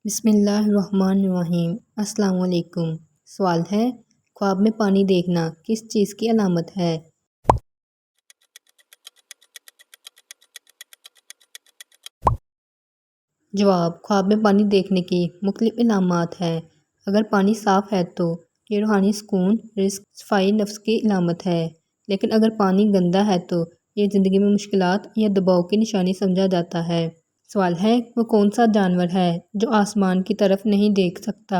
بسم اللہ الرحمن الرحیم۔ السلام علیکم۔ سوال ہے، خواب میں پانی دیکھنا کس چیز کی علامت ہے؟ جواب، خواب میں پانی دیکھنے کی مختلف علامات ہیں۔ اگر پانی صاف ہے تو یہ روحانی سکون، رزق، صفائی نفس کی علامت ہے، لیکن اگر پانی گندا ہے تو یہ زندگی میں مشکلات یا دباؤ کی نشانی سمجھا جاتا ہے۔ سوال ہے، وہ کون سا جانور ہے جو آسمان کی طرف نہیں دیکھ سکتا؟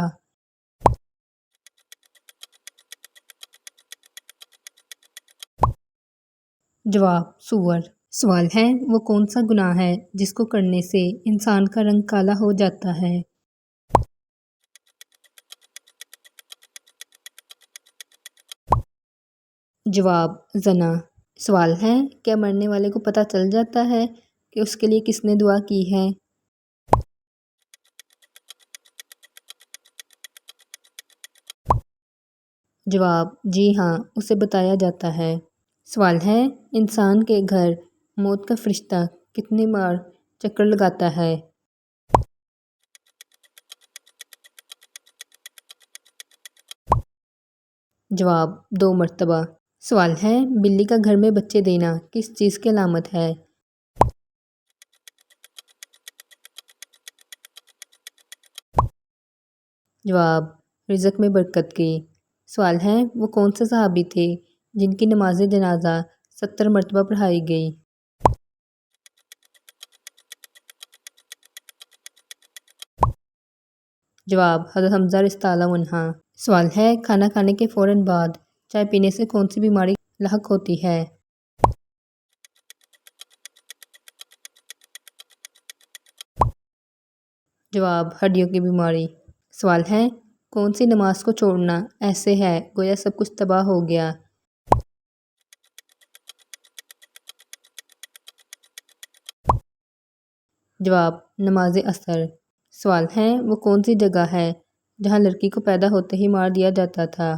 جواب، سور۔ سوال ہے، وہ کون سا گناہ ہے جس کو کرنے سے انسان کا رنگ کالا ہو جاتا ہے؟ جواب، زنا۔ سوال ہے، کیا مرنے والے کو پتہ چل جاتا ہے کہ اس کے لیے کس نے دعا کی ہے؟ جواب، جی ہاں، اسے بتایا جاتا ہے۔ سوال ہے، انسان کے گھر موت کا فرشتہ کتنی بار چکر لگاتا ہے؟ جواب، 2 مرتبہ۔ سوال ہے، بلی کا گھر میں بچے دینا کس چیز کی علامت ہے؟ جواب، رزق میں برکت کی۔ سوال ہے، وہ کون سے صحابی تھے جن کی نماز جنازہ 70 مرتبہ پڑھائی گئی؟ جواب، حضرت حمزہ رضی اللہ عنہ۔ سوال ہے، کھانا کھانے کے فوراً بعد چائے پینے سے کون سی بیماری لاحق ہوتی ہے؟ جواب، ہڈیوں کی بیماری۔ سوال ہے، کون سی نماز کو چھوڑنا ایسے ہے گویا سب کچھ تباہ ہو گیا؟ جواب، نماز عصر۔ سوال ہے، وہ کون سی جگہ ہے جہاں لڑکی کو پیدا ہوتے ہی مار دیا جاتا تھا؟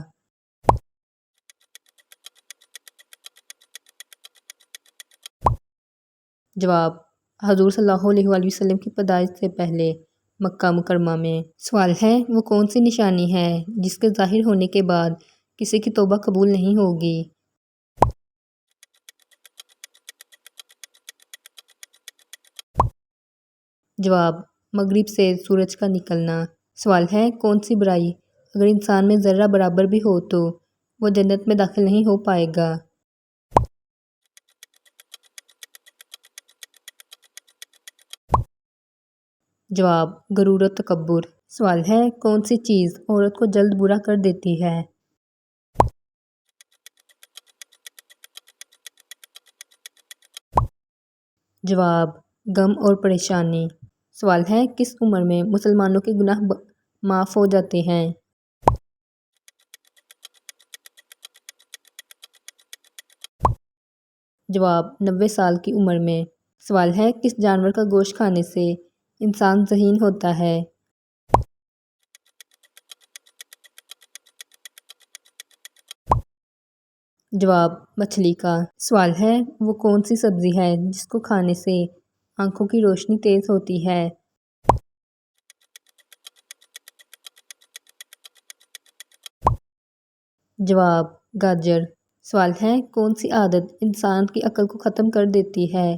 جواب، حضور صلی اللہ علیہ وآلہ وسلم کی پیدائش سے پہلے مکہ مکرمہ میں۔ سوال ہے، وہ کون سی نشانی ہے جس کے ظاہر ہونے کے بعد کسی کی توبہ قبول نہیں ہوگی؟ جواب، مغرب سے سورج کا نکلنا۔ سوال ہے، کون سی برائی اگر انسان میں ذرہ برابر بھی ہو تو وہ جنت میں داخل نہیں ہو پائے گا؟ جواب، غرور و تکبر۔ سوال ہے، کون سی چیز عورت کو جلد برا کر دیتی ہے؟ جواب، غم اور پریشانی۔ سوال ہے، کس عمر میں مسلمانوں کے گناہ معاف ہو جاتے ہیں؟ جواب، 90 سال کی عمر میں۔ سوال ہے، کس جانور کا گوشت کھانے سے انسان ذہین ہوتا ہے؟ جواب، مچھلی کا۔ سوال ہے، وہ کون سی سبزی ہے جس کو کھانے سے آنکھوں کی روشنی تیز ہوتی ہے؟ جواب، گاجر۔ سوال ہے، کون سی عادت انسان کی عقل کو ختم کر دیتی ہے؟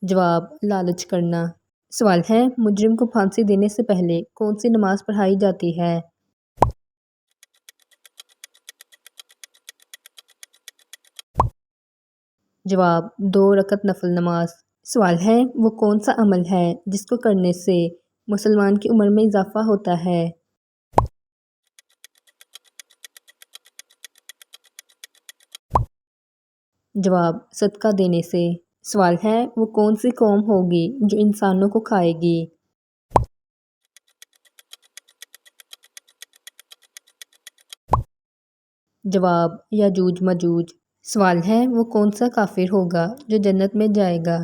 جواب، لالچ کرنا۔ سوال ہے، مجرم کو پھانسی دینے سے پہلے کون سی نماز پڑھائی جاتی ہے؟ جواب، 2 رکعت نفل نماز۔ سوال ہے، وہ کون سا عمل ہے جس کو کرنے سے مسلمان کی عمر میں اضافہ ہوتا ہے؟ جواب، صدقہ دینے سے۔ سوال ہے، وہ کون سی قوم ہوگی جو انسانوں کو کھائے گی؟ جواب، یاجوج ماجوج۔ سوال ہے، وہ کون سا کافر ہوگا جو جنت میں جائے گا؟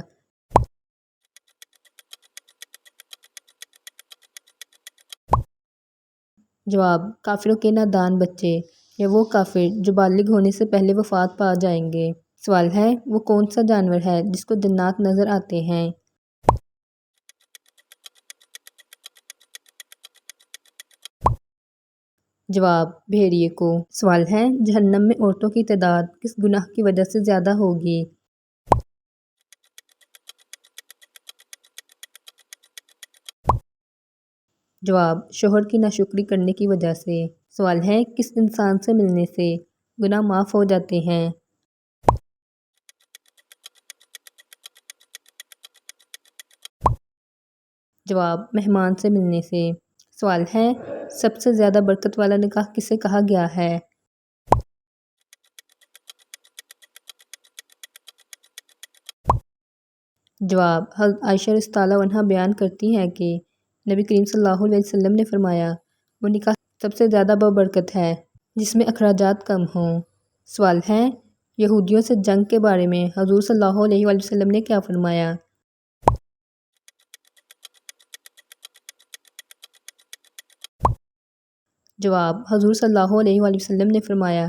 جواب، کافروں کے نادان بچے یا وہ کافر جو بالغ ہونے سے پہلے وفات پا جائیں گے۔ سوال ہے وہ کون سا جانور ہے جس کو جنات نظر آتے ہیں؟ جواب بھیڑیے کو۔ سوال ہے جہنم میں عورتوں کی تعداد کس گناہ کی وجہ سے زیادہ ہوگی؟ جواب شوہر کی ناشکری کرنے کی وجہ سے۔ سوال ہے کس انسان سے ملنے سے گناہ معاف ہو جاتے ہیں؟ جواب مہمان سے ملنے سے۔ سوال ہے سب سے زیادہ برکت والا نکاح کسے کہا گیا ہے؟ جواب حضرت عائشہ رضی اللہ عنہا بیان کرتی ہیں کہ نبی کریم صلی اللہ علیہ وسلم نے فرمایا وہ نکاح سب سے زیادہ بابرکت ہے جس میں اخراجات کم ہوں۔ سوال ہے یہودیوں سے جنگ کے بارے میں حضور صلی اللہ علیہ وآلہ وسلم نے کیا فرمایا؟ جواب حضور صلی اللہ علیہ وآلہ وسلم نے فرمایا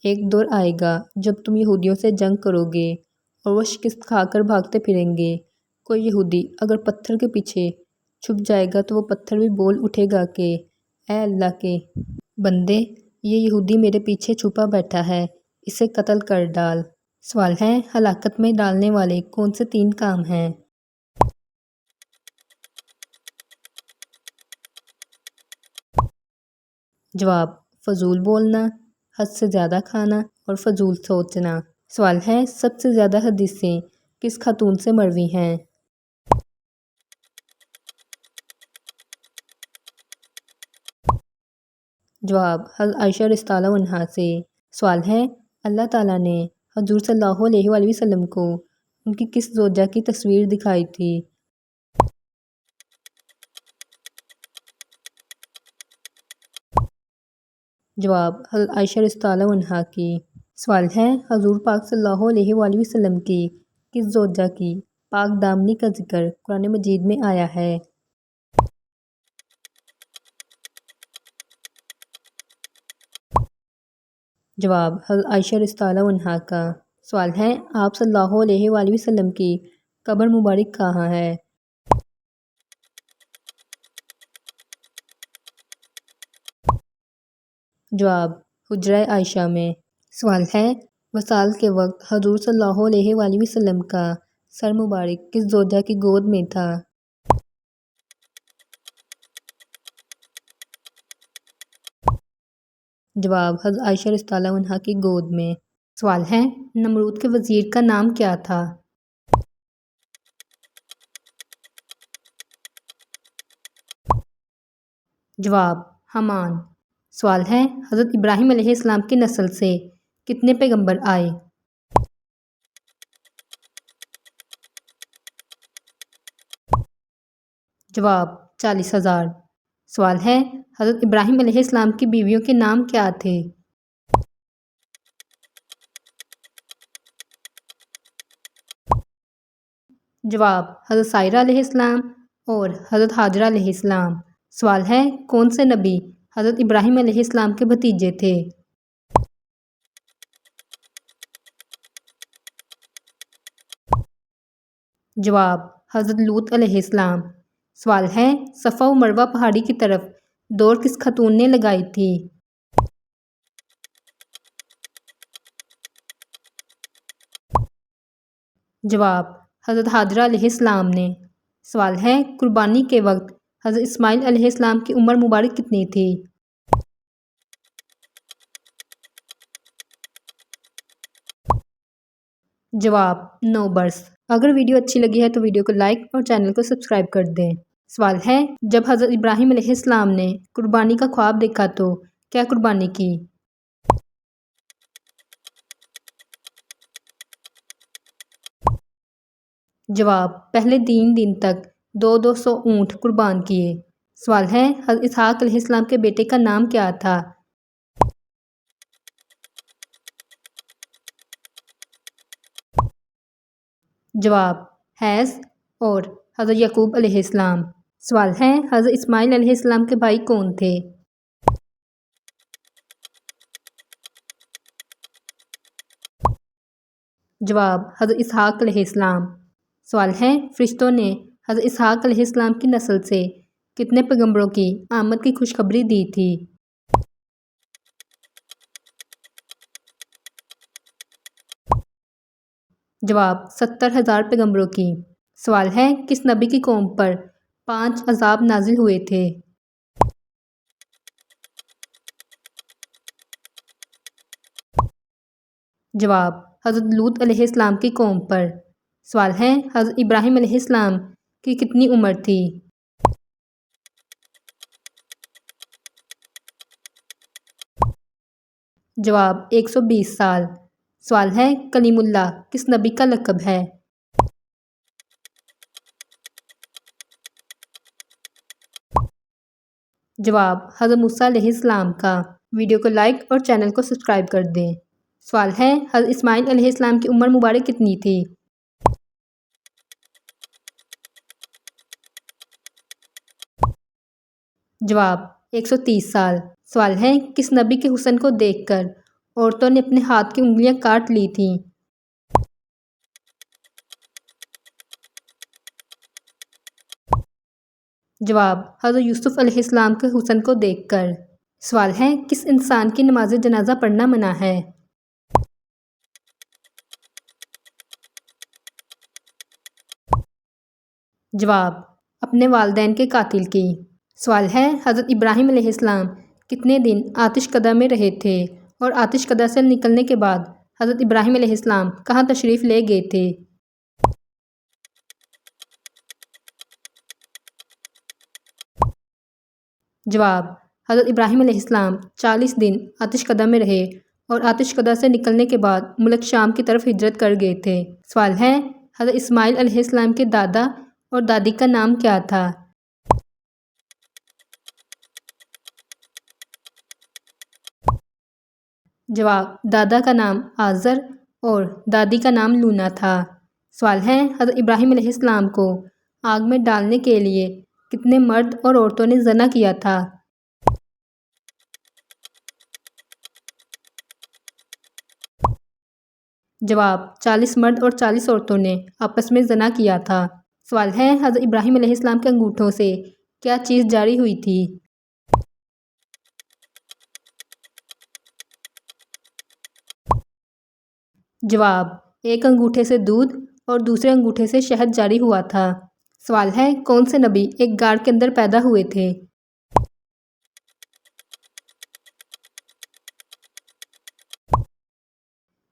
ایک دور آئے گا جب تم یہودیوں سے جنگ کرو گے اور وہ شکست کھا کر بھاگتے پھریں گے۔ کوئی یہودی اگر پتھر کے پیچھے چھپ جائے گا تو وہ پتھر بھی بول اٹھے گا کہ اے اللہ کے بندے یہ یہودی میرے پیچھے چھپا بیٹھا ہے، اسے قتل کر ڈال۔ سوال ہے ہلاکت میں ڈالنے والے کون سے 3 کام ہیں؟ جواب فضول بولنا، حد سے زیادہ کھانا اور فضول سوچنا۔ سوال ہے سب سے زیادہ حدیثیں کس خاتون سے مروی ہیں؟ جواب حضرت عائشہ رضی اللہ عنہا سے۔ سوال ہے اللہ تعالیٰ نے حضور صلی اللہ علیہ وآلہ وسلم کو ان کی کس زوجہ کی تصویر دکھائی تھی؟ جواب حضرت عائشہ رضی اللہ عنہا کی۔ سوال ہے حضور پاک صلی اللہ علیہ وآلہ وسلم کی کس زوجہ کی پاک دامنی کا ذکر قرآن مجید میں آیا ہے؟ جواب حضرت عائشہ رضی اللہ عنہا کا۔ سوال ہے آپ صلی اللہ علیہ وآلہ وسلم کی قبر مبارک کہاں ہے؟ جواب حجرہ عائشہ میں۔ سوال ہے وصال کے وقت حضور صلی اللہ علیہ وآلہ وسلم کا سر مبارک کس زوجہ کی گود میں تھا؟ جواب حضرت عائشہ رضی اللہ عنہا کی گود میں۔ سوال ہے نمرود کے وزیر کا نام کیا تھا؟ جواب حامان۔ سوال ہے حضرت ابراہیم علیہ السلام کی نسل سے کتنے پیغمبر آئے؟ جواب 40,000۔ سوال ہے حضرت ابراہیم علیہ السلام کی بیویوں کے نام کیا تھے؟ جواب حضرت سائرہ علیہ السلام اور حضرت حاجرہ علیہ السلام۔ سوال ہے کون سے نبی حضرت ابراہیم علیہ السلام کے بھتیجے تھے؟ جواب حضرت لوط علیہ السلام۔ سوال ہے صفا و مروہ پہاڑی کی طرف دوڑ کس خاتون نے لگائی تھی؟ جواب حضرت حاجرہ علیہ السلام نے۔ سوال ہے قربانی کے وقت حضرت اسماعیل علیہ السلام کی عمر مبارک کتنی تھی؟ جواب 9 برس۔ اگر ویڈیو اچھی لگی ہے تو ویڈیو کو لائک اور چینل کو سبسکرائب کر دیں۔ سوال ہے جب حضرت ابراہیم علیہ السلام نے قربانی کا خواب دیکھا تو کیا قربانی کی؟ جواب پہلے 3 دن تک 200 اونٹ قربان کیے۔ سوال ہے حضرت اسحاق علیہ السلام کے بیٹے کا نام کیا تھا؟ جواب حیض اور حضرت یعقوب علیہ السلام۔ سوال ہے حضرت اسماعیل علیہ السلام کے بھائی کون تھے؟ جواب حضرت اسحاق علیہ السلام۔ سوال ہے فرشتوں نے حضرت اسحاق علیہ السلام کی نسل سے کتنے پیغمبروں کی آمد کی خوشخبری دی تھی؟ جواب 70,000 پیغمبروں کی۔ سوال ہے کس نبی کی قوم پر 5 عذاب نازل ہوئے تھے؟ جواب حضرت لوط علیہ السلام کی قوم پر۔ سوال ہے حضرت ابراہیم علیہ السلام کی کتنی عمر تھی؟ جواب 120 سال۔ سوال ہے کلیم اللہ کس نبی کا لقب ہے؟ جواب حضرت موسیٰ علیہ السلام کا۔ ویڈیو کو لائک اور چینل کو سبسکرائب کر دیں۔ سوال ہے حضرت اسماعیل علیہ السلام کی عمر مبارک کتنی تھی؟ جواب 130 سال۔ سوال ہے کس نبی کے حسن کو دیکھ کر عورتوں نے اپنے ہاتھ کی انگلیاں کاٹ لی تھیں؟ جواب حضرت یوسف علیہ السلام کے حسن کو دیکھ کر۔ سوال ہے کس انسان کی نماز جنازہ پڑھنا منع ہے؟ جواب اپنے والدین کے قاتل کی۔ سوال ہے حضرت ابراہیم علیہ السلام کتنے دن آتش کدہ میں رہے تھے اور آتش کدہ سے نکلنے کے بعد حضرت ابراہیم علیہ السلام کہاں تشریف لے گئے تھے؟ جواب حضرت ابراہیم علیہ السلام 40 دن آتش کدہ میں رہے اور آتش کدہ سے نکلنے کے بعد ملک شام کی طرف ہجرت کر گئے تھے۔ سوال ہے حضرت اسماعیل علیہ السلام کے دادا اور دادی کا نام کیا تھا؟ جواب دادا کا نام آزر اور دادی کا نام لونا تھا۔ سوال ہے حضرت ابراہیم علیہ السلام کو آگ میں ڈالنے کے لیے کتنے مرد اور عورتوں نے زنا کیا تھا؟ جواب 40 مرد اور 40 عورتوں نے آپس میں زنا کیا تھا۔ سوال ہے حضرت ابراہیم علیہ السلام کے انگوٹھوں سے کیا چیز جاری ہوئی تھی؟ جواب ایک انگوٹھے سے دودھ اور دوسرے انگوٹھے سے شہد جاری ہوا تھا۔ سوال ہے کون سے نبی ایک غار کے اندر پیدا ہوئے تھے؟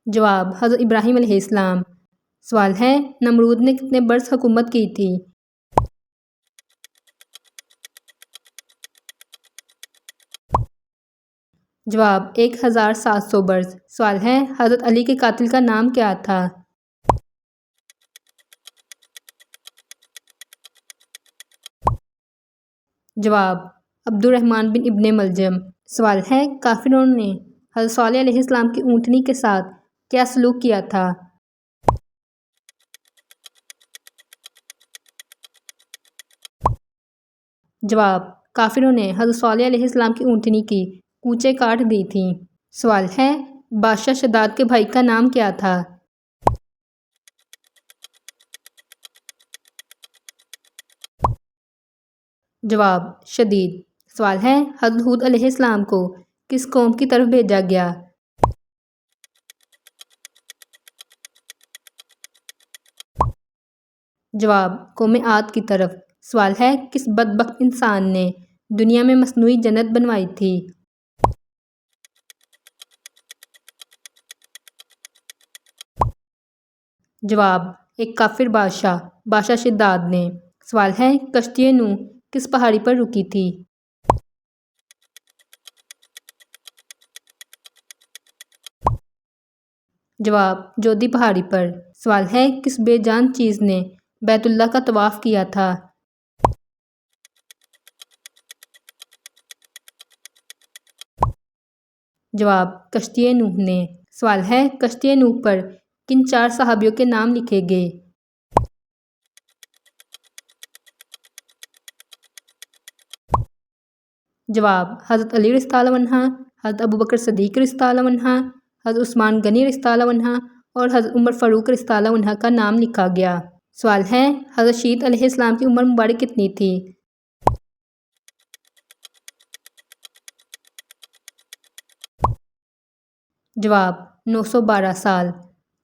جواب حضرت ابراہیم علیہ السلام۔ سوال ہے نمرود نے کتنے برس حکومت کی تھی؟ جواب 1700 برس۔ سوال ہے حضرت علی کے قاتل کا نام کیا تھا؟ جواب عبد الرحمن بن ابن ملجم۔ سوال ہے کافروں نے حضرت صالح علیہ السلام کی اونٹنی کے ساتھ کیا سلوک کیا تھا؟ جواب کافروں نے حضرت صالح علیہ السلام کی اونٹنی کی کونچیں کاٹ دی تھیں۔ سوال ہے بادشاہ شداد کے بھائی کا نام کیا تھا؟ جواب شدید۔ سوال ہے حضرت ہود علیہ السلام کو کس قوم کی طرف بھیجا گیا؟ جواب قوم عاد کی طرف۔ سوال ہے کس بدبخت انسان نے دنیا میں مصنوعی جنت بنوائی تھی؟ جواب ایک کافر بادشاہ بادشاہ شداد نے۔ سوال ہے کشتی نوح کس پہاڑی پر رکی تھی؟ جواب جودی پہاڑی پر۔ سوال ہے کس بے جان چیز نے بیت اللہ کا طواف کیا تھا؟ جواب کشتی نوح نے۔ سوال ہے کشتی نوح پر کن 4 صحابیوں کے نام لکھے گئے؟ جواب حضرت علی رضی اللہ عنہ، حضرت ابوبکر صدیق رضی اللہ عنہ، حضرت عثمان غنی رضی اللہ عنہ اور حضرت عمر فاروق رضی اللہ عنہ کا نام لکھا گیا؟ سوال ہے حضرت شیت علیہ السلام کی عمر مبارک کتنی تھی؟ جواب 912 سال۔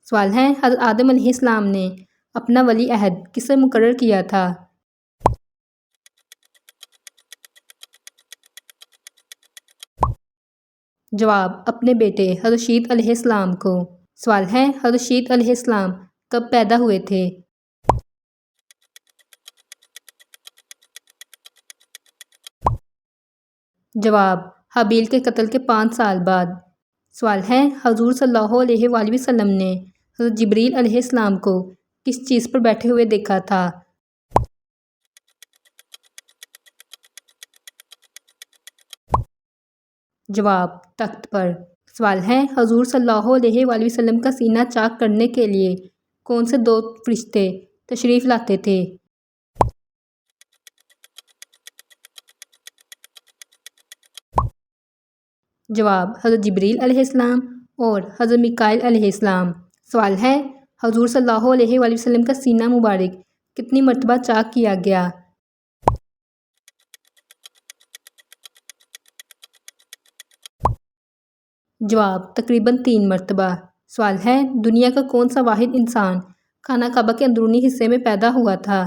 سوال ہے حضرت آدم علیہ السلام نے اپنا ولی عہد کس سے مقرر کیا تھا؟ جواب اپنے بیٹے حضرت شیت علیہ السلام کو۔ سوال ہے حضرت شیت علیہ السلام کب پیدا ہوئے تھے؟ جواب حابیل کے قتل کے 5 سال بعد۔ سوال ہے حضور صلی اللہ علیہ وآلہ وسلم نے حضرت جبریل علیہ السلام کو کس چیز پر بیٹھے ہوئے دیکھا تھا؟ جواب تخت پر۔ سوال ہے حضور صلی اللہ علیہ وآلہ وسلم کا سینہ چاک کرنے کے لیے کون سے 2 فرشتے تشریف لاتے تھے؟ جواب حضرت جبریل علیہ السلام اور حضرت میکائیل علیہ السلام۔ سوال ہے حضور صلی اللہ علیہ وآلہ وسلم کا سینہ مبارک کتنی مرتبہ چاک کیا گیا؟ جواب تقریباً 3 مرتبہ۔ سوال ہے دنیا کا کون سا واحد انسان خانہ کعبہ کے اندرونی حصے میں پیدا ہوا تھا؟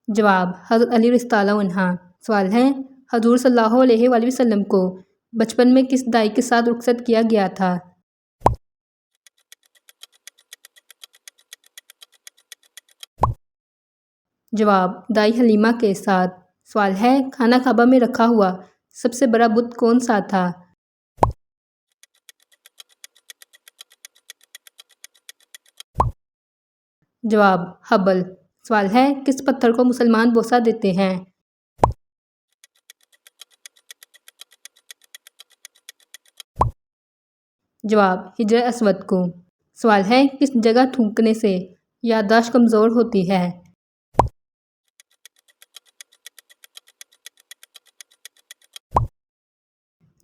جواب حضرت علی رضی اللہ عنہ۔ سوال ہے حضور صلی اللہ علیہ وآلہ وسلم کو بچپن میں کس دائی کے ساتھ رخصت کیا گیا تھا؟ جواب دائی حلیمہ کے ساتھ۔ سوال ہے خانہ کعبہ میں رکھا ہوا سب سے بڑا بت کون سا تھا؟ جواب حبل۔ سوال ہے کس پتھر کو مسلمان بوسہ دیتے ہیں؟ جواب حجر اسود کو۔ سوال ہے کس جگہ تھوکنے سے یادداشت کمزور ہوتی ہے؟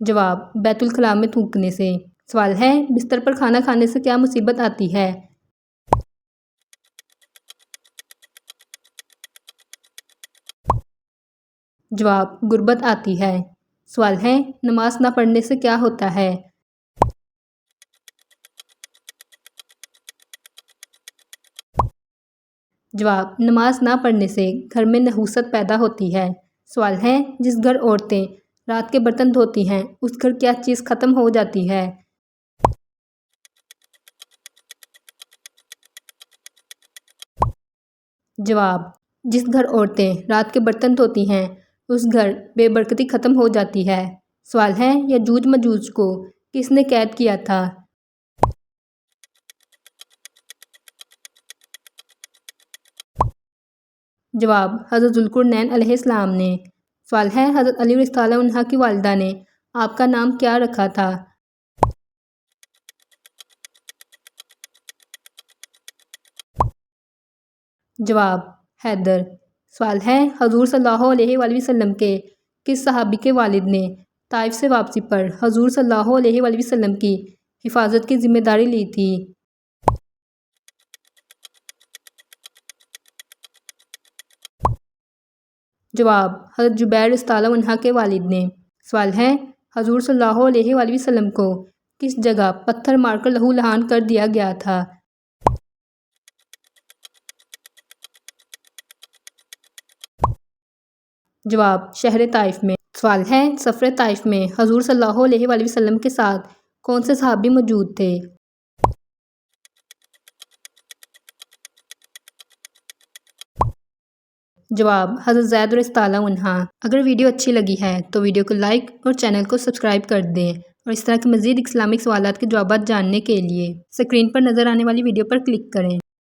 جواب بیت الخلاء میں تھوکنے سے۔ سوال ہے بستر پر کھانا کھانے سے کیا مصیبت آتی ہے؟ جواب غربت آتی ہے۔ سوال ہے نماز نہ پڑھنے سے کیا ہوتا ہے؟ جواب نماز نہ پڑھنے سے گھر میں نحوست پیدا ہوتی ہے۔ سوال ہے جس گھر عورتیں رات کے برتن دھوتی ہیں اس گھر کیا چیز ختم ہو جاتی ہے؟ جواب جس گھر عورتیں رات کے برتن دھوتی ہیں اس گھر بے برکتی ختم ہو جاتی ہے۔ سوال ہے یجوج مجوج کو کس نے قید کیا تھا؟ جواب حضرت ذوالقرنین علیہ السلام نے۔ سوال ہے حضرت علی رضی اللہ عنہ کی والدہ نے آپ کا نام کیا رکھا تھا؟ جواب حیدر۔ سوال ہے حضور صلی اللہ علیہ وآلہ وسلم کے کس صحابی کے والد نے طائف سے واپسی پر حضور صلی اللہ علیہ وآلہ وسلم کی حفاظت کی ذمہ داری لی تھی؟ جواب حضرت جبیر رضی اللہ عنہ کے والد نے۔ سوال ہے حضور صلی اللہ علیہ وآلہ وسلم کو کس جگہ پتھر مار کر لہو لہان کر دیا گیا تھا؟ جواب شہر طائف میں۔ سوال ہے سفر طائف میں حضور صلی اللہ علیہ وآلہ وسلم کے ساتھ کون سے صحابی موجود تھے؟ جواب حضرت زید رضی اللہ عنہ۔ اگر ویڈیو اچھی لگی ہے تو ویڈیو کو لائک اور چینل کو سبسکرائب کر دیں اور اس طرح کے مزید اسلامک سوالات کے جوابات جاننے کے لیے اسکرین پر نظر آنے والی ویڈیو پر کلک کریں۔